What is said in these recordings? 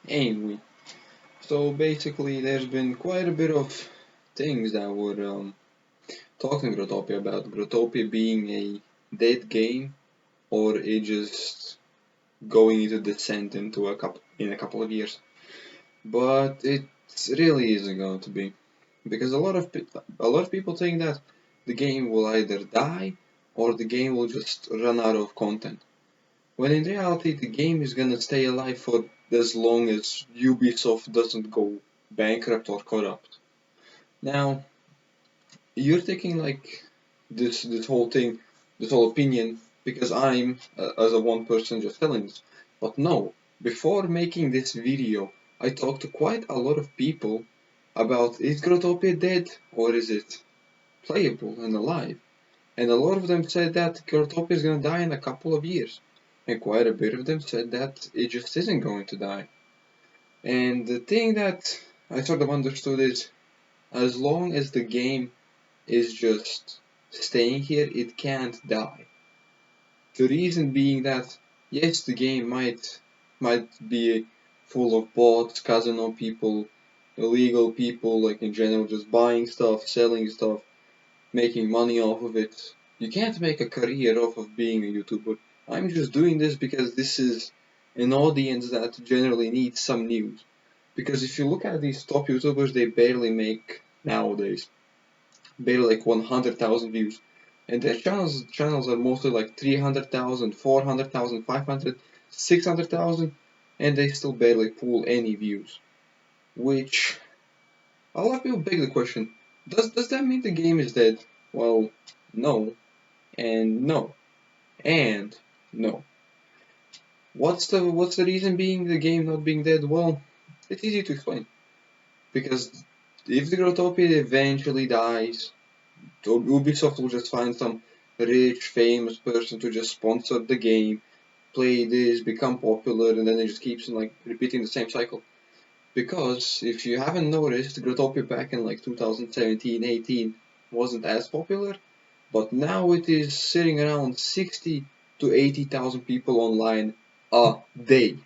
Anyway, so basically there's been quite a bit of things that were talking Growtopia about. Growtopia being a dead game or it just going into descent into in a couple of years. But it really isn't going to be. Because a lot of people think that the game will either die or the game will just run out of content. When in reality, the game is gonna stay alive for as long as Ubisoft doesn't go bankrupt or corrupt. Now, you're taking like this whole thing, this whole opinion, because I'm as a one person just telling this. But no, before making this video, I talked to quite a lot of people about is Grotopia dead or is it playable and alive? And a lot of them said that Grotopia is gonna die in a couple of years. And quite a bit of them said that it just isn't going to die. And the thing that I sort of understood is as long as the game is just staying here, it can't die. The reason being that yes, the game might be full of bots, casino people, illegal people, like in general, just buying stuff, selling stuff, making money off of it. You can't make a career off of being a YouTuber. I'm just doing this because this is an audience that generally needs some news. Because if you look at these top YouTubers, they barely make nowadays barely like 100,000 views. And their channels are mostly like 300,000, 400,000, 500, 600,000, and they still barely pull any views. Which a lot of people beg the question, does that mean the game is dead? Well, no, and no, and no. What's the reason being the game not being dead? Well, it's easy to explain. Because if the Growtopia eventually dies, Ubisoft will just find some rich, famous person to just sponsor the game, play this, become popular, and then it just keeps like repeating the same cycle. Because if you haven't noticed, Growtopia back in like 2017-18 wasn't as popular, but now it is sitting around 60 to 80,000 people online a day.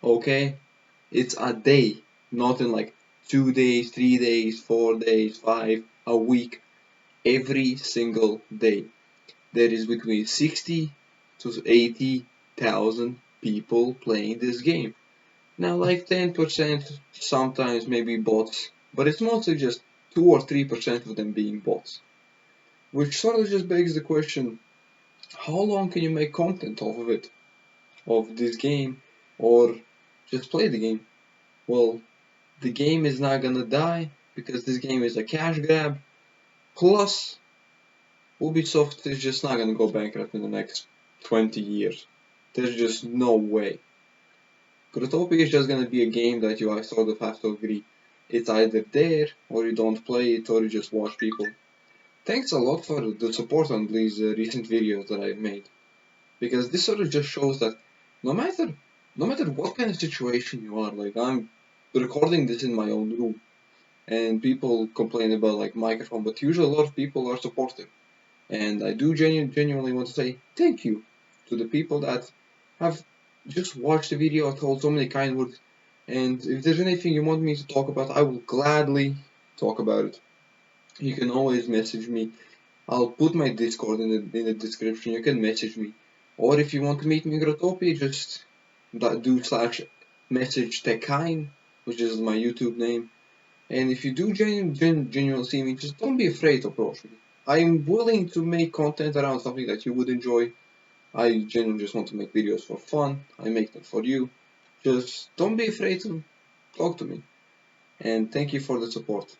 Okay? It's a day, not in like 2 days, 3 days, 4 days, a week. Every single day. There is between 60 to 80,000 people playing this game. Now, like 10%, sometimes maybe bots, but it's mostly just 2 or 3% of them being bots. Which sort of just begs the question, how long can you make content off of it? Of this game? Or just play the game? Well, the game is not gonna die, because this game is a cash grab. Plus, Ubisoft is just not gonna go bankrupt in the next 20 years. There's just no way. Grotopia is just gonna be a game that you sort of have to agree. It's either there, or you don't play it, or you just watch people. Thanks a lot for the support on these recent videos that I've made. Because this sort of just shows that no matter what kind of situation you are, like I'm recording this in my own room, and people complain about like microphone, but usually a lot of people are supportive. And I do genuinely want to say thank you to the people that have just watched the video, told so many kind words. And if there's anything you want me to talk about, I will gladly talk about it. You can always message me. I'll put my Discord in the description. You can message me. Or if you want to meet me in Grotopia, just do slash message Tekine, which is my YouTube name. And if you do genuinely see me, just don't be afraid to approach me. I'm willing to make content around something that you would enjoy. I genuinely just want to make videos for fun. I make them for you. Just don't be afraid to talk to me. And thank you for the support.